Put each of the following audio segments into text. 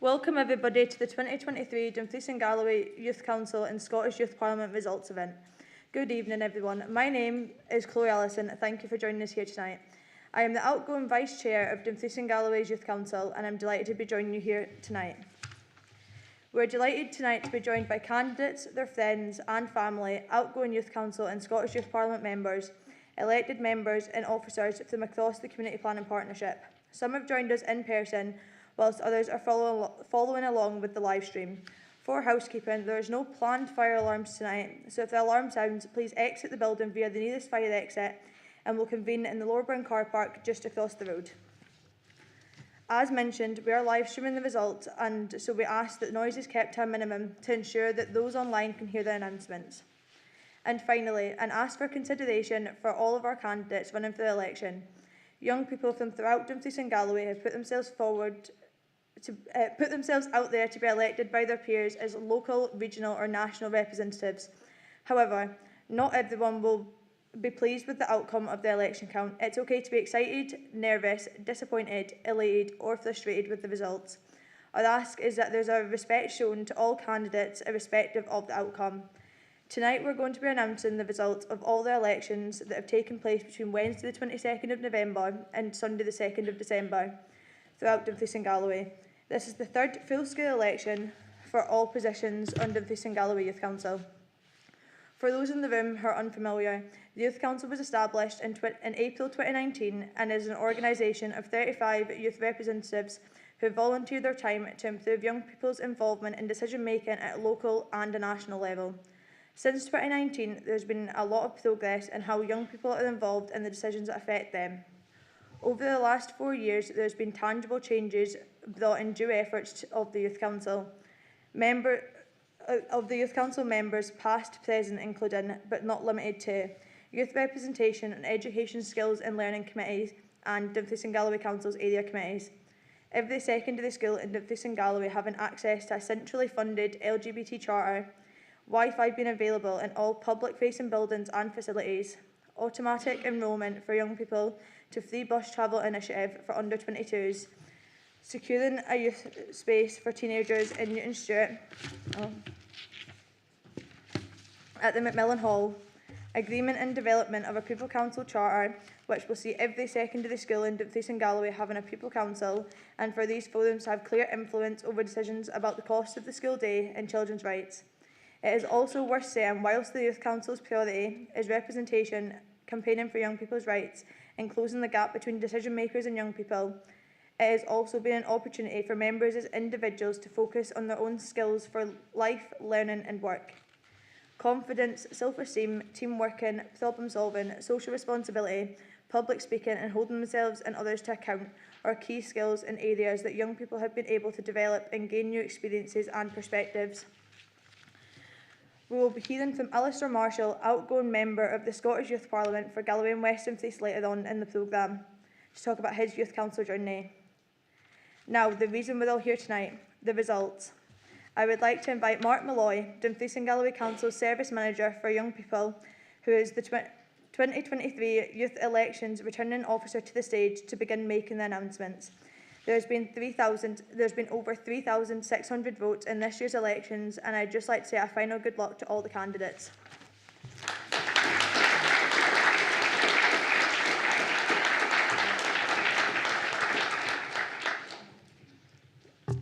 Welcome everybody to the 2023 Dumfries and Galloway Youth Council and Scottish Youth Parliament results event. Good evening everyone. My name is Chloe Allison. Thank you for joining us here tonight. I am the outgoing Vice Chair of Dumfries and Galloway's Youth Council and I'm delighted to be joining you here tonight. We're delighted tonight to be joined by candidates, their friends and family, outgoing Youth Council and Scottish Youth Parliament members, elected members and officers from across the Community Planning Partnership. Some have joined us in person, whilst others are following along with the live stream. For housekeeping, there is no planned fire alarms tonight, so if the alarm sounds, please exit the building via the nearest fire exit and we'll convene in the Lowerburn car park just across the road. As mentioned, we are live streaming the results, and so we ask that noise is kept to a minimum to ensure that those online can hear the announcements. And finally, and ask for consideration for all of our candidates running for the election. Young people from throughout Dumfries and Galloway have put themselves out there to be elected by their peers as local, regional or national representatives. However, not everyone will be pleased with the outcome of the election count. It's okay to be excited, nervous, disappointed, elated or frustrated with the results. Our ask is that there's a respect shown to all candidates irrespective of the outcome. Tonight we're going to be announcing the results of all the elections that have taken place between Wednesday the 22nd of November and Sunday the 2nd of December throughout Dumfries and Galloway. This is the third full-scale election for all positions on Dumfries and Galloway Youth Council. For those in the room who are unfamiliar, the Youth Council was established in April 2019 and is an organisation of 35 youth representatives who volunteer their time to improve young people's involvement in decision-making at a local and a national level. Since 2019, there's been a lot of progress in how young people are involved in the decisions that affect them. Over the last 4 years, there's been tangible changes brought in due efforts of the Youth Council. Members, past, present, including, but not limited to, youth representation and education skills and learning committees and Dumfries and Galloway Council's area committees. Every secondary school in Dumfries and Galloway having access to a centrally funded LGBT charter, Wi-Fi being available in all public-facing buildings and facilities, automatic enrolment for young people to free bus travel initiative for under 22s, securing a youth space for teenagers in Newton Stewart at the Macmillan Hall, agreement and development of a pupil council charter which will see every secondary school in Dumfries and Galloway having a pupil council and for these forums to have clear influence over decisions about the cost of the school day and children's rights. It is also worth saying, whilst the Youth Council's priority is representation, campaigning for young people's rights and closing the gap between decision makers and young people, it has also been an opportunity for members as individuals to focus on their own skills for life, learning and work. Confidence, self-esteem, team working, problem solving, social responsibility, public speaking and holding themselves and others to account are key skills in areas that young people have been able to develop and gain new experiences and perspectives. We will be hearing from Alistair Marshall, outgoing member of the Scottish Youth Parliament for Galloway and West Dumfries later on in the programme, to talk about his youth council journey. Now, the reason we're all here tonight, the results. I would like to invite Mark Malloy, Dumfries and Galloway Council's Service Manager for Young People, who is the 2023 Youth Elections Returning Officer, to the stage to begin making the announcements. There's been over 3,600 votes in this year's elections, and I'd just like to say a final good luck to all the candidates.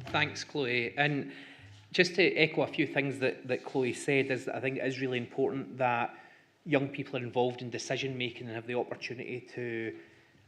Thanks, Chloe. And just to echo a few things that Chloe said, is that I think it is really important that young people are involved in decision making and have the opportunity to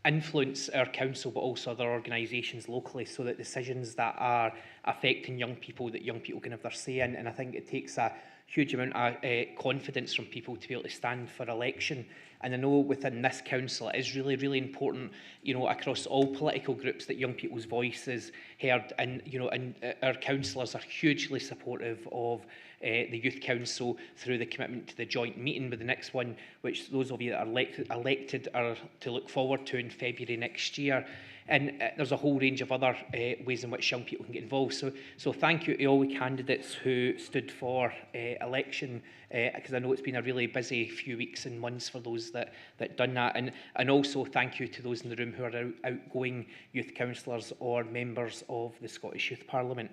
influence our council but also other organisations locally, so that decisions that are affecting young people, that young people can have their say in. And I think it takes a huge amount of confidence from people to be able to stand for election. And I know within this council it is really, really important, you know, across all political groups, that young people's voice is heard. And, you know, and our councillors are hugely supportive of the Youth Council through the commitment to the joint meeting with the next one, which those of you that are elected are to look forward to in February next year. And there's a whole range of other ways in which young people can get involved. So thank you to all the candidates who stood for election, because I know it's been a really busy few weeks and months for those that done that. And also thank you to those in the room who are outgoing youth councillors or members of the Scottish Youth Parliament.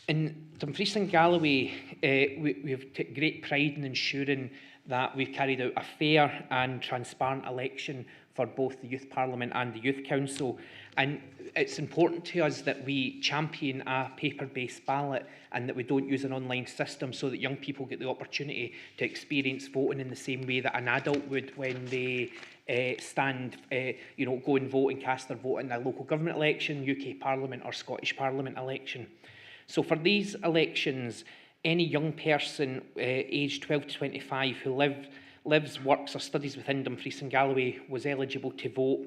In Dumfries and Galloway, we have taken great pride in ensuring that we've carried out a fair and transparent election for both the Youth Parliament and the Youth Council. And it's important to us that we champion a paper-based ballot and that we don't use an online system, so that young people get the opportunity to experience voting in the same way that an adult would when they go and vote and cast their vote in a local government election, UK Parliament or Scottish Parliament election. So for these elections, any young person aged 12 to 25 who lives, works or studies within Dumfries and Galloway was eligible to vote.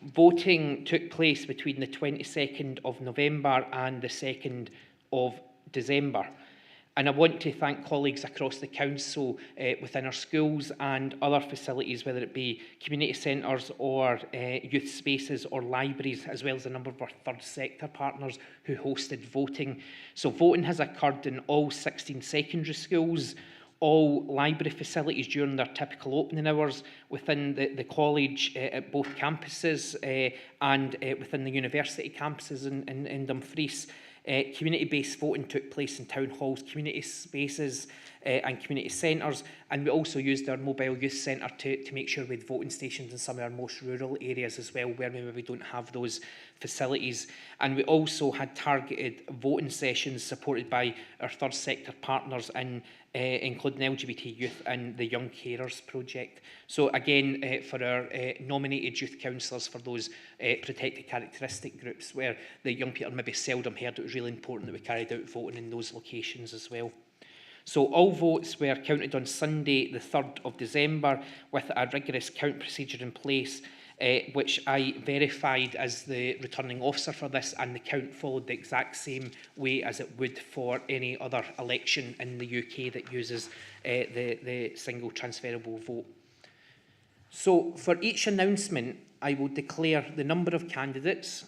Voting took place between the 22nd of November and the 2nd of December. And I want to thank colleagues across the council within our schools and other facilities, whether it be community centres or youth spaces or libraries, as well as a number of our third sector partners who hosted voting. So voting has occurred in all 16 secondary schools, all library facilities during their typical opening hours, within the college at both campuses and within the university campuses in Dumfries. Community-based voting took place in town halls, community spaces and community centres, and we also used our mobile youth centre to make sure we had voting stations in some of our most rural areas as well, where maybe we don't have those facilities. And we also had targeted voting sessions supported by our third sector partners, including LGBT youth and the Young Carers project. So again, for our nominated youth councillors for those protected characteristic groups where the young people maybe seldom heard, it was really important that we carried out voting in those locations as well. So all votes were counted on Sunday, the 3rd of December, with a rigorous count procedure in place, which I verified as the returning officer for this, and the count followed the exact same way as it would for any other election in the UK that uses the single transferable vote. So for each announcement, I will declare the number of candidates,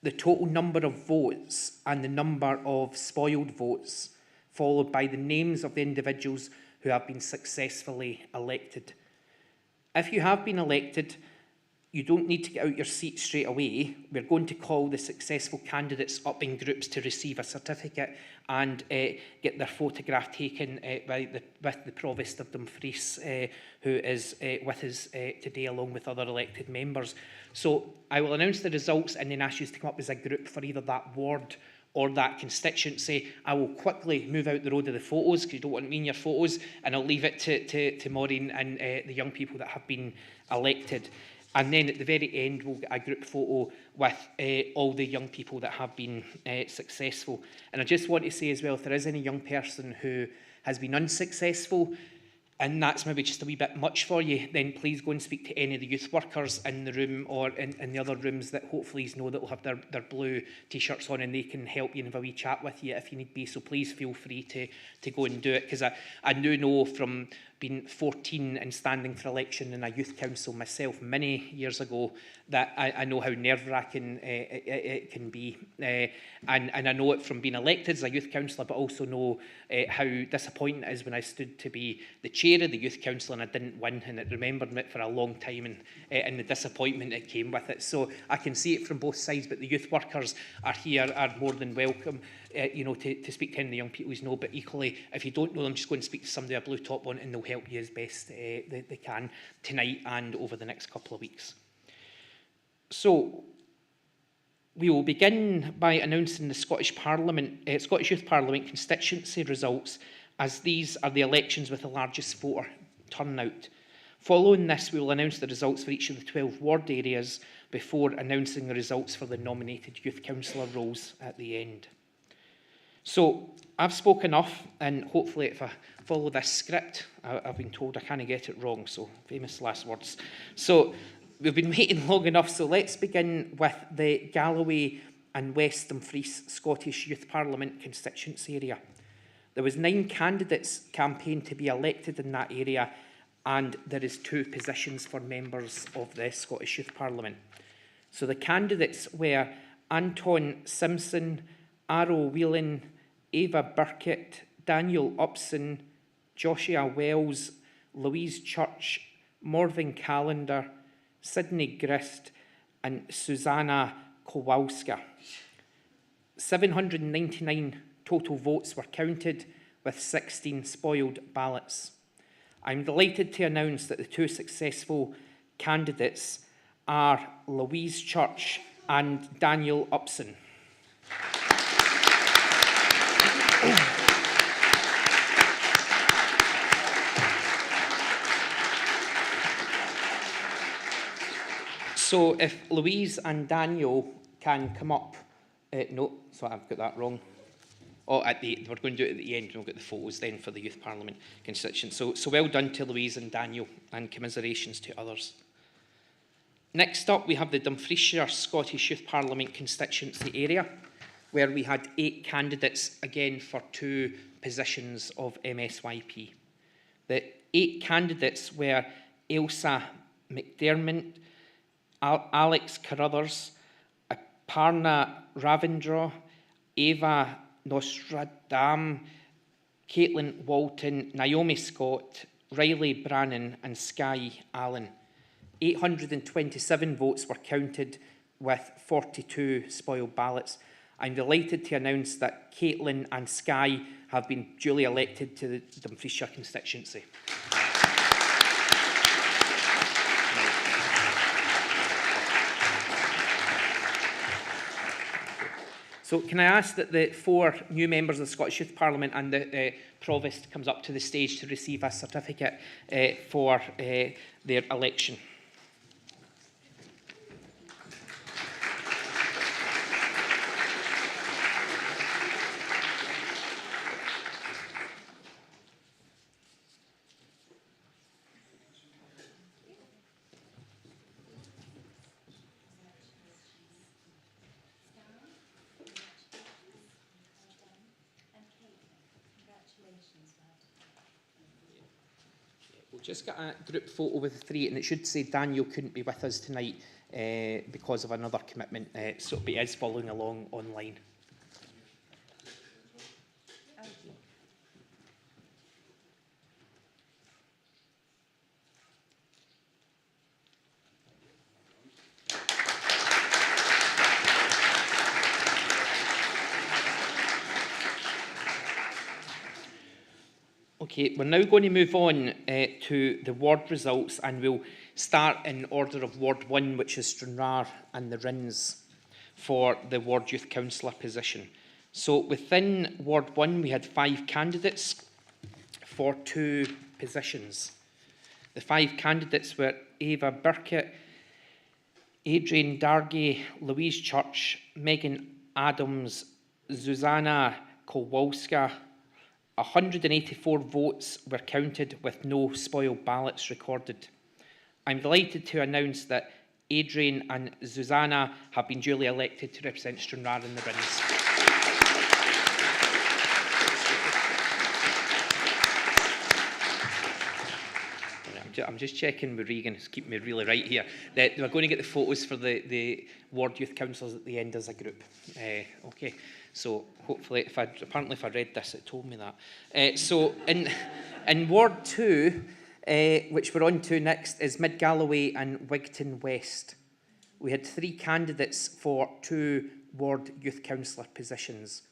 the total number of votes, and the number of spoiled votes, followed by the names of the individuals who have been successfully elected. If you have been elected, you don't need to get out your seat straight away. We're going to call the successful candidates up in groups to receive a certificate and get their photograph taken with the Provost of Dumfries, who is with us today, along with other elected members. So I will announce the results and then ask you to come up as a group for either that ward or that constituency. I will quickly move out the road of the photos, because you don't want me in your photos, and I'll leave it to Maureen and the young people that have been elected. And then at the very end, we'll get a group photo with all the young people that have been successful. And I just want to say as well, if there is any young person who has been unsuccessful, and that's maybe just a wee bit much for you, then please go and speak to any of the youth workers in the room or in the other rooms that hopefully you know that will have their blue t-shirts on, and they can help you and have a wee chat with you if you need be. So please feel free to go and do it, because I do know from being 14 and standing for election in a youth council myself many years ago that I know how nerve-wracking it can be. And I know it from being elected as a youth councillor, but also know how disappointing it is when I stood to be the chair of the youth council and I didn't win, and it remembered me for a long time, and the disappointment that came with it. So I can see it from both sides, but the youth workers are here, are more than welcome to speak to any of the young people you know, but equally, if you don't know them, just go and speak to somebody with a blue top on and they'll help you as best they can tonight and over the next couple of weeks. So we will begin by announcing the Scottish Youth Parliament constituency results, as these are the elections with the largest voter turnout. Following this, we will announce the results for each of the 12 ward areas before announcing the results for the nominated youth councillor roles at the end. So I've spoken enough, and hopefully if I follow this script, I've been told I can't get it wrong, so famous last words. So we've been waiting long enough, so let's begin with the Galloway and West Dumfries Scottish Youth Parliament constituency area. There was 9 candidates campaigned to be elected in that area, and there is 2 positions for members of the Scottish Youth Parliament. So the candidates were Anton Simpson, Arrow Whelan, Ava Burkett, Daniel Upson, Joshua Wells, Louise Church, Morven Callender, Sydney Grist and Susanna Kowalska. 799 total votes were counted, with 16 spoiled ballots. I'm delighted to announce that the two successful candidates are Louise Church and Daniel Upson. So if Louise and Daniel can come up, no, so I've got that wrong. Oh, we're going to do it at the end, and we'll get the photos then for the Youth Parliament constituency. So well done to Louise and Daniel, and commiserations to others. Next up, we have the Dumfriesshire Scottish Youth Parliament constituency area, where we had 8 candidates, again for 2 positions of MSYP. The 8 candidates were Ailsa McDermott, Alex Carruthers, Aparna Ravindra, Ava Nostradam, Caitlin Walton, Naomi Scott, Riley Brannan and Skye Allen. 827 votes were counted, with 42 spoiled ballots. I'm delighted to announce that Caitlin and Skye have been duly elected to the Dumfriesshire constituency. So can I ask that the 4 new members of the Scottish Youth Parliament and the Provost comes up to the stage to receive a certificate for their election. We'll just get a group photo with the 3, and it should say Daniel couldn't be with us tonight because of another commitment, so he is following along online. Okay, we're now going to move on to the ward results, and we'll start in order of Ward 1, which is Stranraer and the Rins, for the Ward Youth Councillor position. So within Ward 1, we had 5 candidates for 2 positions. The 5 candidates were Ava Burkett, Adrian Dargay, Louise Church, Megan Adams, Susanna Kowalska. 184 votes were counted, with no spoiled ballots recorded. I'm delighted to announce that Adrian and Susanna have been duly elected to represent Stranraer and the Rins. I'm just checking with Regan, it's keeping me really right here, that we're going to get the photos for the Ward Youth Councillors at the end as a group. Okay, so hopefully, apparently if I read this, it told me that. So in Ward 2, which we're on to next, is Mid Galloway and Wigton West. We had 3 candidates for 2 Ward Youth Councillor positions.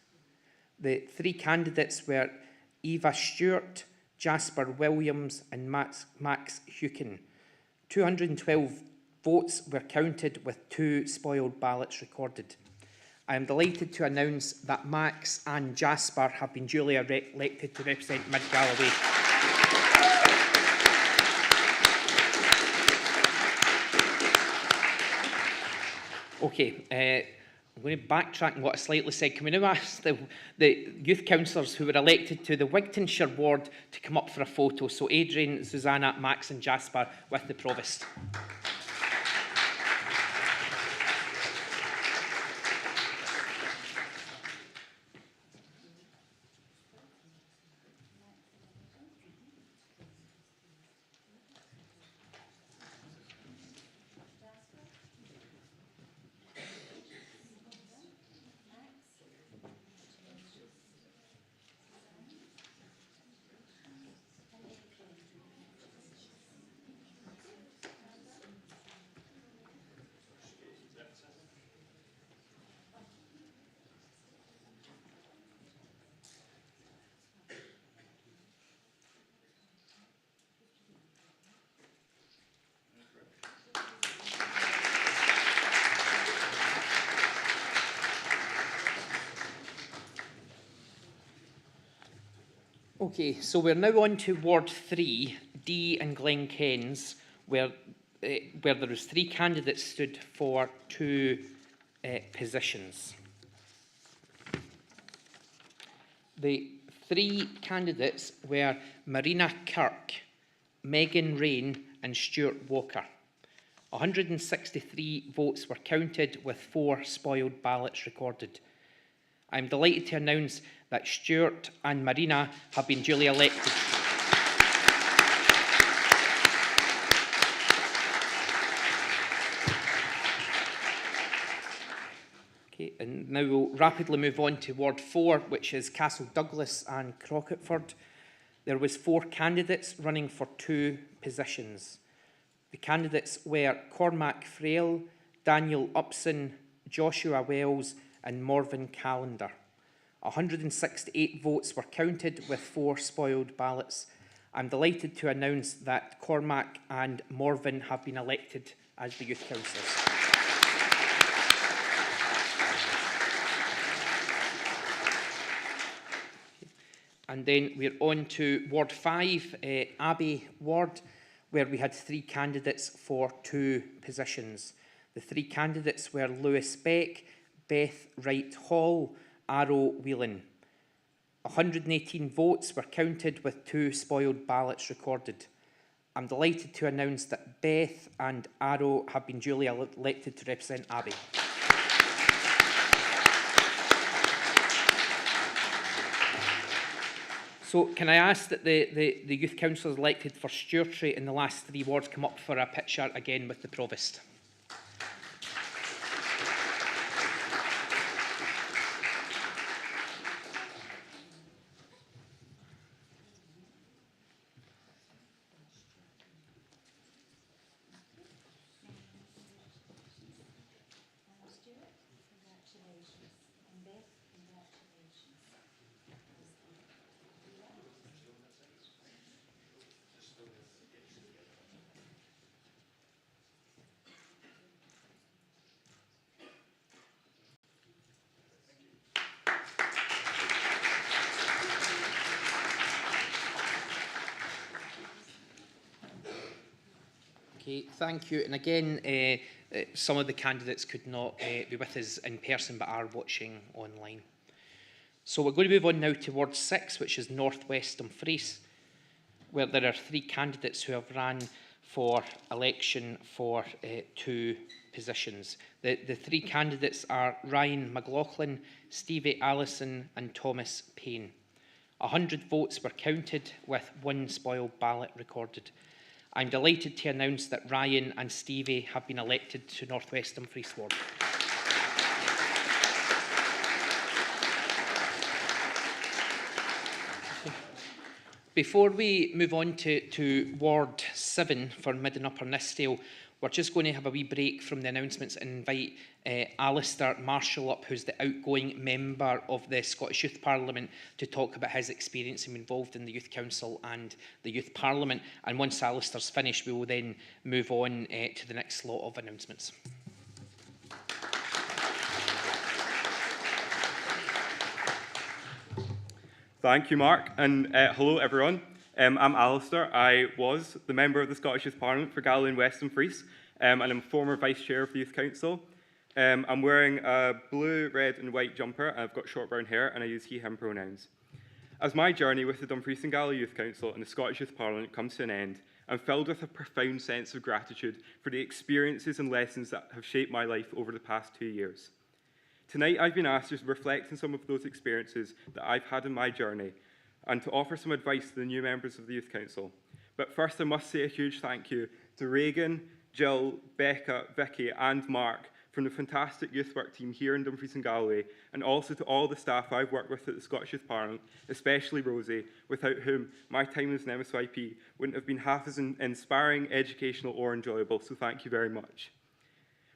The 3 candidates were Eva Stewart, Jasper Williams and Max Hukin. 212 votes were counted, with 2 spoiled ballots recorded. I am delighted to announce that Max and Jasper have been duly elected to represent Mid Galloway. Okay, I'm going to backtrack on what I slightly said. Can we now ask the youth councillors who were elected to the Wigtonshire ward to come up for a photo? So Adrian, Susanna, Max and Jasper with the Provost. Okay, so we're now on to Ward 3, D and Glen Kens, where there was 3 candidates stood for 2 positions. The 3 candidates were Marina Kirk, Megan Rain and Stuart Walker. 163 votes were counted with 4 spoiled ballots recorded. I'm delighted to announce that Stuart and Marina have been duly elected. Okay, and now we'll rapidly move on to Ward 4, which is Castle Douglas and Crocketford. There was 4 candidates running for 2 positions. The candidates were Cormac Frail, Daniel Upson, Joshua Wells and Morven Callender. 168 votes were counted with 4 spoiled ballots. I'm delighted to announce that Cormac and Morven have been elected as the Youth Councillors. And then we're on to Ward 5, Abbey Ward, where we had 3 candidates for 2 positions. The 3 candidates were Lewis Beck, Beth Wright Hall, Arrow Whelan. 118 votes were counted with 2 spoiled ballots recorded. I'm delighted to announce that Beth and Arrow have been duly elected to represent Abbey. So can I ask that the Youth Councillors elected for Stewartry in the last 3 wards come up for a picture again with the Provost? Okay, thank you. And again, some of the candidates could not be with us in person but are watching online. So we're going to move on now to Ward 6, which is North West Dumfries, where there are 3 candidates who have ran for election for 2 positions. The 3 candidates are Ryan McLaughlin, Stevie Allison and Thomas Payne. 100 votes were counted with 1 spoiled ballot recorded. I'm delighted to announce that Ryan and Stevie have been elected to North West Dumfries Ward. Before we move on to Ward 7 for Mid and Upper Nithsdale, we're just going to have a wee break from the announcements and invite Alistair Marshall up, who's the outgoing member of the Scottish Youth Parliament, to talk about his experience in involved in the Youth Council and the Youth Parliament. And once Alistair's finished, we will then move on to the next slot of announcements. Thank you, Mark, and hello everyone. I'm Alistair. I was the member of the Scottish Youth Parliament for Galloway and West Dumfries, and I'm former Vice Chair of the Youth Council. I'm wearing a blue, red and white jumper, and I've got short brown hair, and I use he, him pronouns. As my journey with the Dumfries and Galloway Youth Council and the Scottish Youth Parliament comes to an end, I'm filled with a profound sense of gratitude for the experiences and lessons that have shaped my life over the past 2 years. Tonight, I've been asked to reflect on some of those experiences that I've had in my journey and to offer some advice to the new members of the Youth Council. But first, I must say a huge thank you to Reagan, Jill, Becca, Vicky and Mark from the fantastic youth work team here in Dumfries and Galloway, and also to all the staff I've worked with at the Scottish Youth Parliament, especially Rosie, without whom my time as an MSYP wouldn't have been half as inspiring, educational or enjoyable, so thank you very much.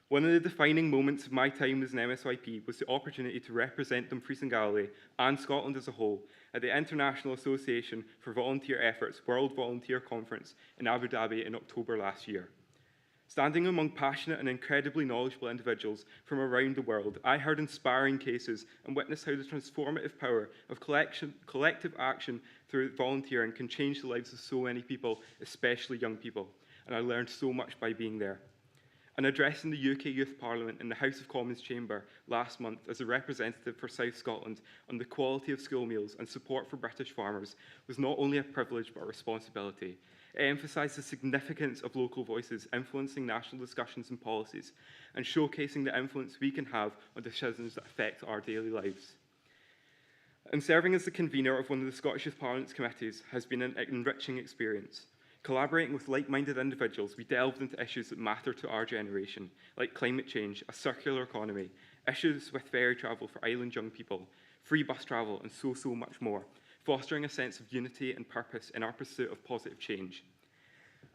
One of the defining moments of my time as an MSYP was the opportunity to represent Dumfries and Galloway and Scotland as a whole at the International Association for Volunteer Efforts World Volunteer Conference in Abu Dhabi in October last year. Standing among passionate and incredibly knowledgeable individuals from around the world, I heard inspiring cases and witnessed how the transformative power of collective action through volunteering can change the lives of so many people, especially young people. And I learned so much by being there. And addressing the UK Youth Parliament in the House of Commons chamber last month as a representative for South Scotland on the quality of school meals and support for British farmers was not only a privilege but a responsibility. It emphasised the significance of local voices influencing national discussions and policies and showcasing the influence we can have on decisions that affect our daily lives. And serving as the convener of one of the Scottish Youth Parliament's committees has been an enriching experience. Collaborating with like-minded individuals, we delved into issues that matter to our generation, like climate change, a circular economy, issues with ferry travel for island young people, free bus travel, and so much more, fostering a sense of unity and purpose in our pursuit of positive change.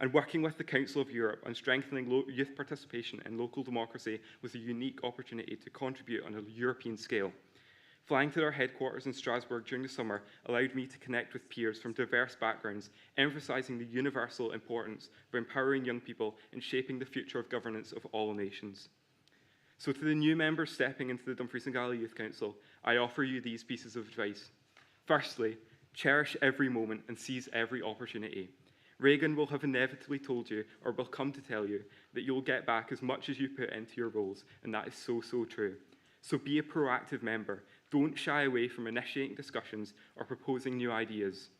And working with the Council of Europe on strengthening youth participation in local democracy was a unique opportunity to contribute on a European scale. Flying to their headquarters in Strasbourg during the summer allowed me to connect with peers from diverse backgrounds, emphasising the universal importance of empowering young people and shaping the future of governance of all nations. So to the new members stepping into the Dumfries and Galloway Youth Council, I offer you these pieces of advice. Firstly, cherish every moment and seize every opportunity. Reagan will have inevitably told you, or will come to tell you, that you'll get back as much as you put into your roles, and that is so true. So be a proactive member. Don't shy away from initiating discussions or proposing new ideas.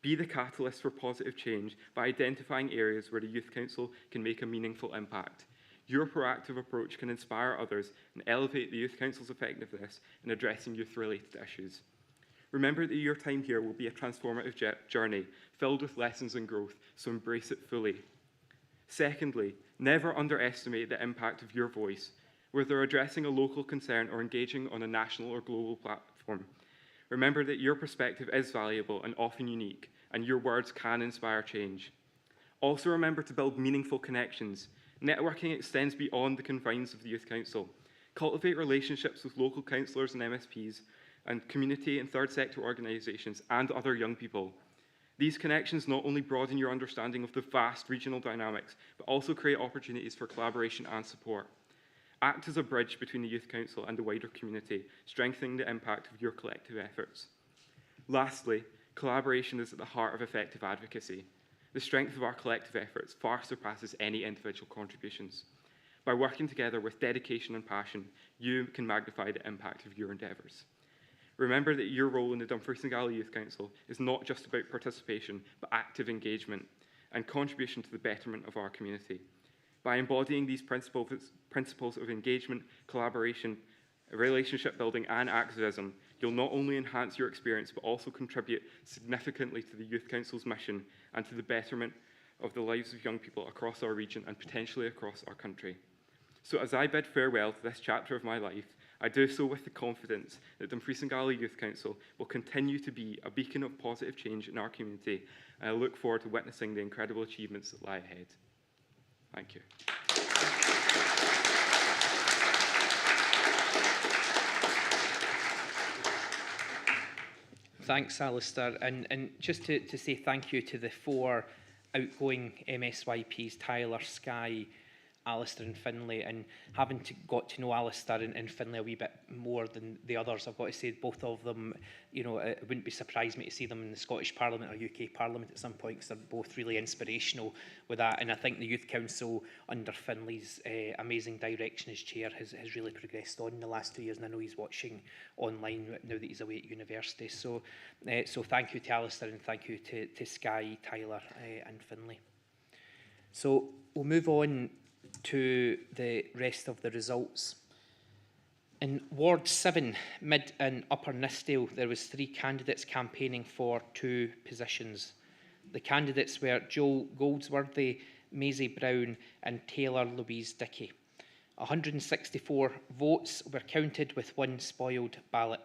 Be the catalyst for positive change by identifying areas where the Youth Council can make a meaningful impact. Your proactive approach can inspire others and elevate the Youth Council's effectiveness in addressing youth-related issues. Remember that your time here will be a transformative journey filled with lessons and growth, so embrace it fully. Secondly, never underestimate the impact of your voice, whether addressing a local concern or engaging on a national or global platform. Remember that your perspective is valuable and often unique, and your words can inspire change. Also remember to build meaningful connections. Networking extends beyond the confines of the Youth Council. Cultivate relationships with local councillors and MSPs, and community and third sector organisations and other young people. These connections not only broaden your understanding of the vast regional dynamics, but also create opportunities for collaboration and support. Act as a bridge between the Youth Council and the wider community, strengthening the impact of your collective efforts. Lastly, collaboration is at the heart of effective advocacy. The strength of our collective efforts far surpasses any individual contributions. By working together with dedication and passion, you can magnify the impact of your endeavours. Remember that your role in the Dumfries and Galloway Youth Council is not just about participation, but active engagement and contribution to the betterment of our community. By embodying these principles of engagement, collaboration, relationship building and activism, you'll not only enhance your experience, but also contribute significantly to the Youth Council's mission and to the betterment of the lives of young people across our region and potentially across our country. So as I bid farewell to this chapter of my life, I do so with the confidence that Dumfries and Galloway Youth Council will continue to be a beacon of positive change in our community, and I look forward to witnessing the incredible achievements that lie ahead. Thank you. Thanks, Alistair. And just to say thank you to the four outgoing MSYPs, Tyler, Skye, Alistair and Finlay, and having got to know Alistair and Finlay a wee bit more than the others, I've got to say both of them, you know, it wouldn't be surprised me to see them in the Scottish Parliament or UK Parliament at some point, because they're both really inspirational with that. And I think the Youth Council, under Finlay's amazing direction as chair, has really progressed on in the last 2 years, and I know he's watching online now that he's away at university. So thank you to Alistair, and thank you to Skye, Tyler and Finlay. So we'll move on to the rest of the results. In Ward 7, Mid and Upper Nithsdale, there was 3 candidates campaigning for 2 positions. The candidates were Joel Goldsworthy, Maisie Brown and Taylor Louise Dickey. 164 votes were counted with 1 spoiled ballot.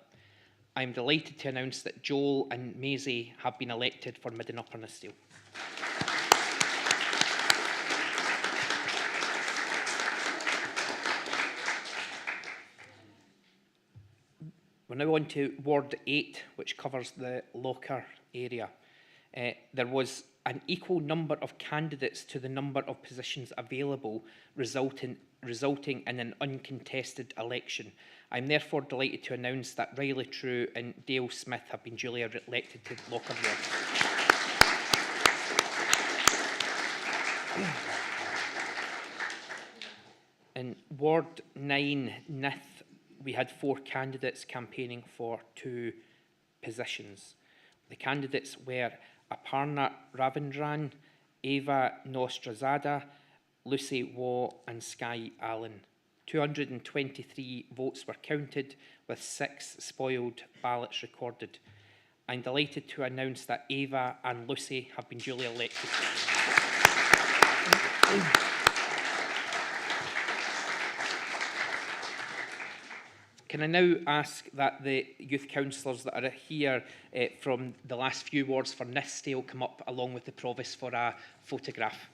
I am delighted to announce that Joel and Maisie have been elected for Mid and Upper Nithsdale. We're now on to Ward 8, which covers the Locher area. there was an equal number of candidates to the number of positions available, resulting in an uncontested election. I am therefore delighted to announce that Riley True and Dale Smith have been duly elected to Lochard Ward. In Ward 9, Nith, we had 4 candidates campaigning for 2 positions. The candidates were Aparna Ravindran, Eva Nostrazada, Lucy Waugh and Skye Allen. 223 votes were counted, with 6 spoiled ballots recorded. I'm delighted to announce that Eva and Lucy have been duly elected. Can I now ask that the youth councillors that are here from the last few wards for Nithsdale come up along with the provost for a photograph?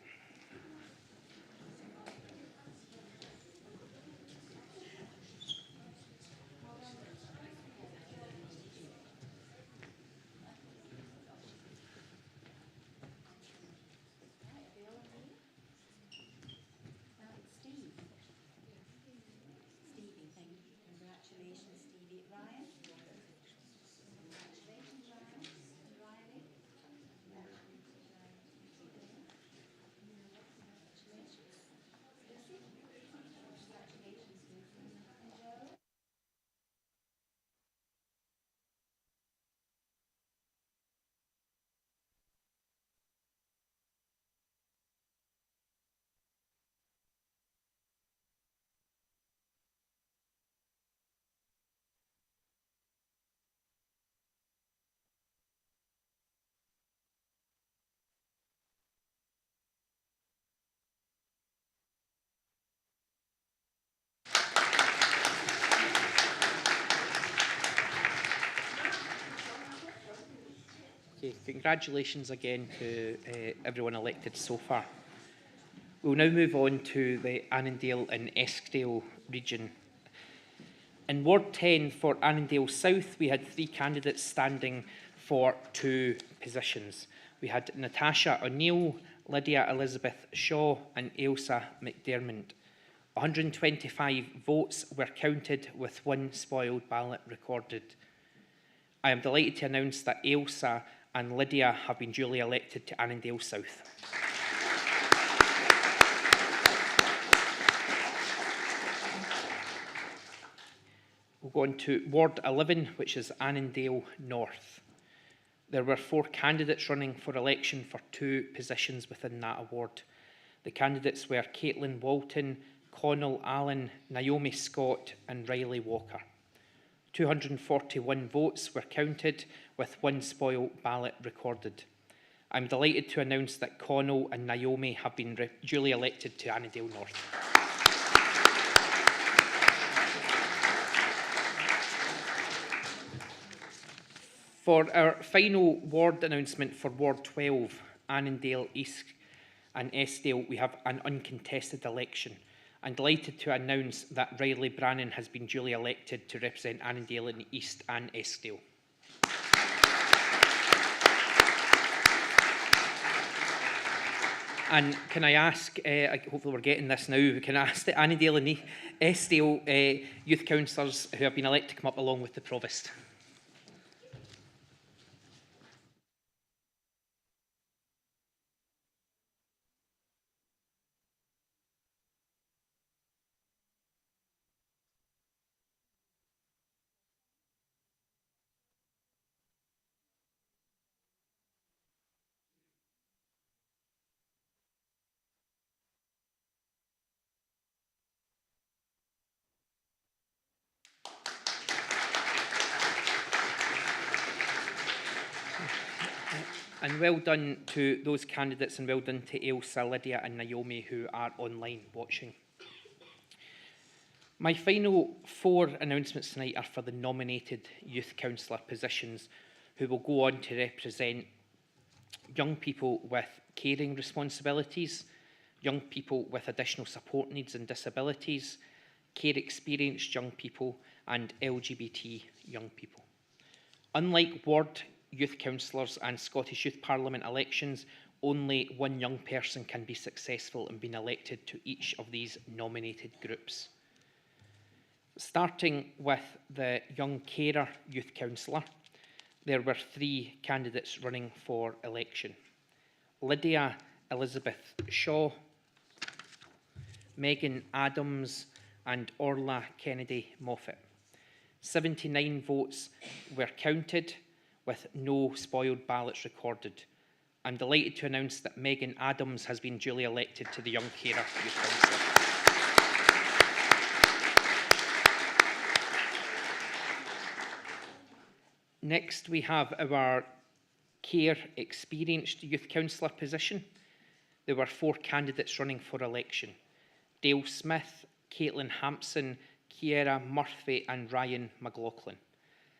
Okay, congratulations again to everyone elected so far. We'll now move on to the Annandale and Eskdale region. In Ward 10 for Annandale South, we had 3 candidates standing for 2 positions. We had Natasha O'Neill, Lydia Elizabeth Shaw and Ailsa McDermott. 125 votes were counted, with 1 spoiled ballot recorded. I am delighted to announce that Ailsa and Lydia have been duly elected to Annandale South. We'll go on to Ward 11, which is Annandale North. There were 4 candidates running for election for 2 positions within that award. The candidates were Caitlin Walton, Connell Allen, Naomi Scott and Riley Walker. 241 votes were counted, with 1 spoiled ballot recorded. I'm delighted to announce that Connell and Naomi have been duly elected to Annandale North. For our final ward announcement for Ward 12, Annandale East and Eskdale, we have an uncontested election. I'm delighted to announce that Riley Brannan has been duly elected to represent Annandale in East and Eskdale. And can I ask, hopefully we're getting this now, can I ask the Annandale and Eskdale youth councillors who have been elected to come up along with the provost? And well done to those candidates, and well done to Ailsa, Lydia and Naomi who are online watching. My final 4 announcements tonight are for the nominated youth councillor positions who will go on to represent young people with caring responsibilities, young people with additional support needs and disabilities, care experienced young people and LGBT young people. Unlike Ward Youth Councillors and Scottish Youth Parliament elections, only one young person can be successful in being elected to each of these nominated groups. Starting with the Young Carer Youth Councillor, there were 3 candidates running for election: Lydia Elizabeth Shaw, Megan Adams and Orla Kennedy Moffat. 79 votes were counted with no spoiled ballots recorded. I'm delighted to announce that Megan Adams has been duly elected to the Young Carer Youth Council. Next, we have our Care Experienced Youth Councillor position. There were 4 candidates running for election: Dale Smith, Caitlin Hampson, Ciara Murphy and Ryan McLaughlin.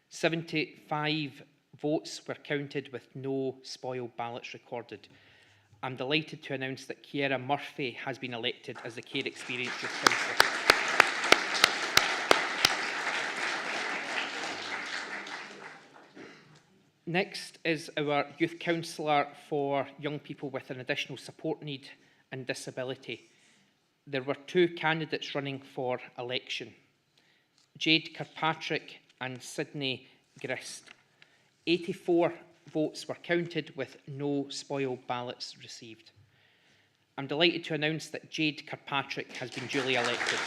75 votes were counted with no spoiled ballots recorded. I'm delighted to announce that Ciara Murphy has been elected as the Care Experienced Youth Councillor. Next is our Youth Councillor for young people with an additional support need and disability. There were 2 candidates running for election: Jade Kirkpatrick and Sydney Grist. 84 votes were counted with no spoiled ballots received. I'm delighted to announce that Jade Kirkpatrick has been duly elected.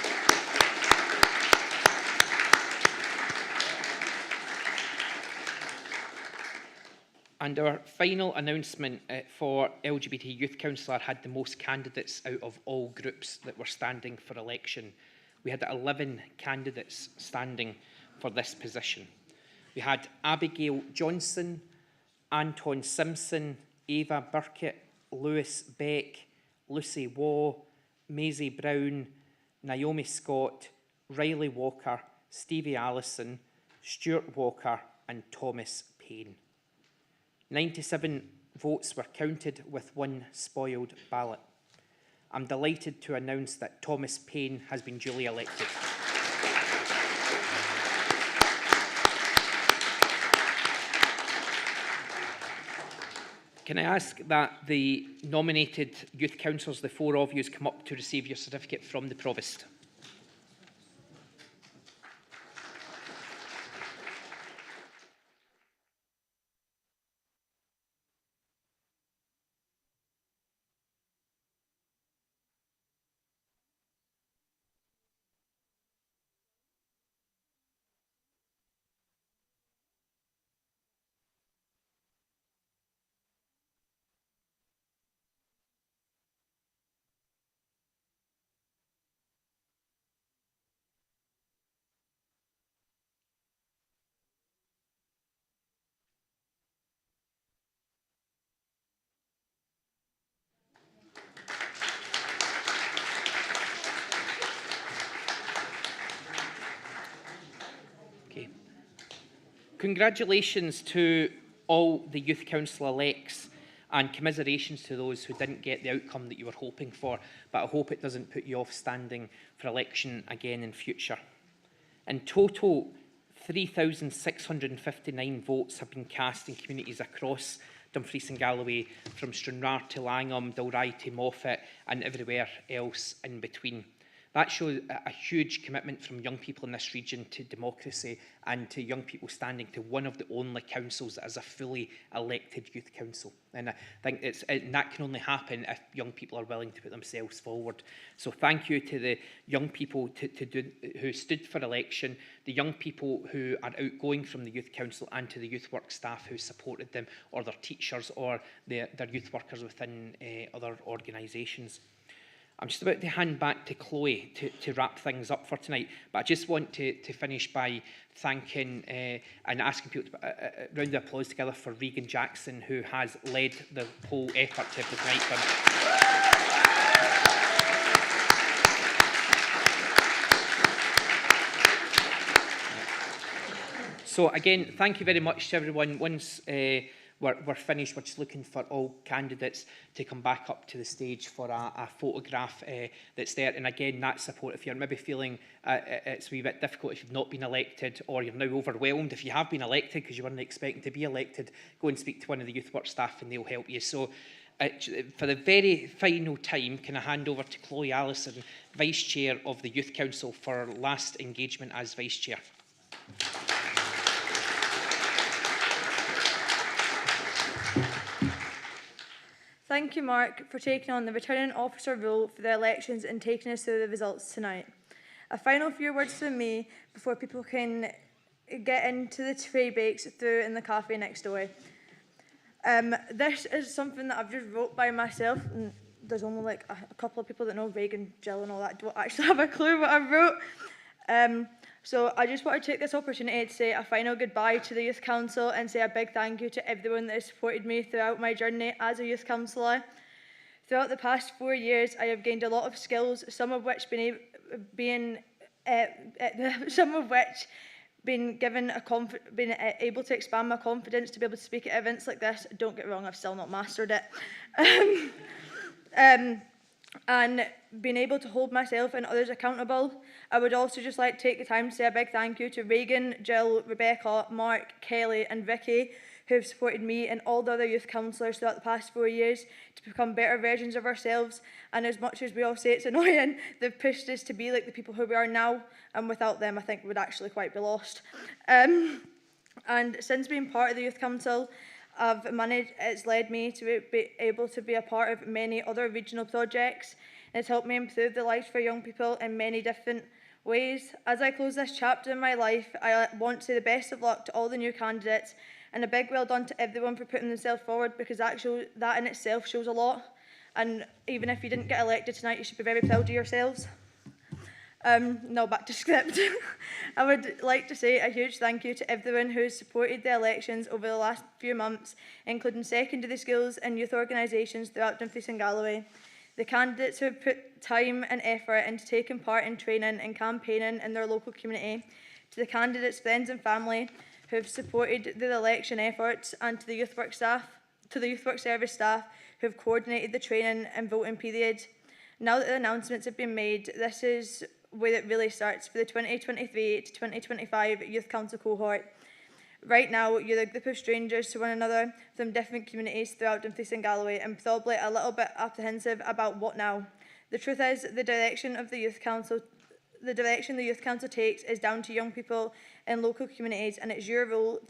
And our final announcement for LGBT Youth Councillor had the most candidates out of all groups that were standing for election. We had 11 candidates standing for this position. We had Abigail Johnson, Anton Simpson, Ava Burkett, Lewis Beck, Lucy Waugh, Maisie Brown, Naomi Scott, Riley Walker, Stevie Allison, Stuart Walker and Thomas Payne. 97 votes were counted with 1 spoiled ballot. I'm delighted to announce that Thomas Payne has been duly elected. Can I ask that the nominated youth councillors, the 4 of you, come up to receive your certificate from the Provost? Congratulations to all the youth council elects and commiserations to those who didn't get the outcome that you were hoping for, but I hope it doesn't put you off standing for election again in future. In total, 3,659 votes have been cast in communities across Dumfries and Galloway, from Stranraer to Langham, Dalry to Moffat and everywhere else in between. That shows a huge commitment from young people in this region to democracy and to young people standing to one of the only councils that is a fully elected youth council. And I think that can only happen if young people are willing to put themselves forward. So thank you to the young people who stood for election, the young people who are outgoing from the youth council, and to the youth work staff who supported them, or their teachers, or their youth workers within other organisations. I'm just about to hand back to Chloe to wrap things up for tonight, but I just want to finish by thanking and asking people to put a round of applause together for Regan Jackson, who has led the whole effort to have the tonight done. So again, thank you very much to everyone. Once we're finished. We're just looking for all candidates to come back up to the stage for a photograph that's there. And again, that support, if you're maybe feeling it's a wee bit difficult if you've not been elected, or you're now overwhelmed if you have been elected because you weren't expecting to be elected, go and speak to one of the youth work staff and they'll help you. So for the very final time, can I hand over to Chloe Allison, Vice Chair of the Youth Council, for her last engagement as Vice Chair. Thank you, Mark, for taking on the returning officer role for the elections and taking us through the results tonight. A final few words from me before people can get into the tray breaks through in the cafe next door. This is something that I've just wrote by myself, and there's only like a couple of people that know Reagan, Jill and all that don't actually have a clue what I wrote. So I just want to take this opportunity to say a final goodbye to the Youth Council and say a big thank you to everyone that has supported me throughout my journey as a Youth Councillor. Throughout the past 4 years, I have gained a lot of skills, some of which been able to expand my confidence to be able to speak at events like this. Don't get me wrong, I've still not mastered it. And being able to hold myself and others accountable. I would also just like to take the time to say a big thank you to Reagan, Jill, Rebecca, Mark, Kelly and Vicky, who have supported me and all the other youth councillors throughout the past 4 years to become better versions of ourselves. And as much as we all say it's annoying, they've pushed us to be like the people who we are now, and without them I think we would actually quite be lost. And since being part of the Youth Council, it's led me to be able to be a part of many other regional projects, and it's helped me improve the lives for young people in many different ways. As I close this chapter in my life, I want to say the best of luck to all the new candidates, and a big well done to everyone for putting themselves forward, because that in itself shows a lot. And even if you didn't get elected tonight, you should be very proud of yourselves. Now back to script. I would like to say a huge thank you to everyone who has supported the elections over the last few months, including secondary schools and youth organisations throughout Dumfries and Galloway. The candidates who have put time and effort into taking part in training and campaigning in their local community, to the candidates' friends and family who have supported the election efforts, and to the youth work service staff who have coordinated the training and voting period. Now that the announcements have been made, this is where it really starts for the 2023 to 2025 Youth Council cohort. Right now, you're a group of strangers to one another from different communities throughout Dumfries and Galloway, and probably a little bit apprehensive about what now. The truth is, the direction the Youth Council takes is down to young people in local communities, and it's your role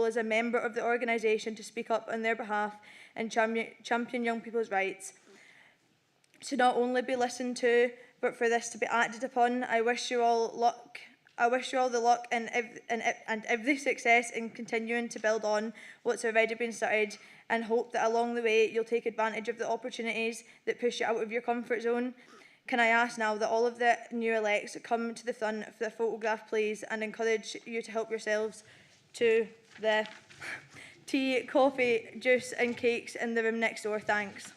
as a member of the organisation to speak up on their behalf and champion young people's rights. To not only be listened to, but for this to be acted upon. I wish you all luck. I wish you all the luck and every success in continuing to build on what's already been started, and hope that along the way you'll take advantage of the opportunities that push you out of your comfort zone. Can I ask now that all of the new elects come to the front for the photograph, please, and encourage you to help yourselves to the tea, coffee, juice and cakes in the room next door. Thanks.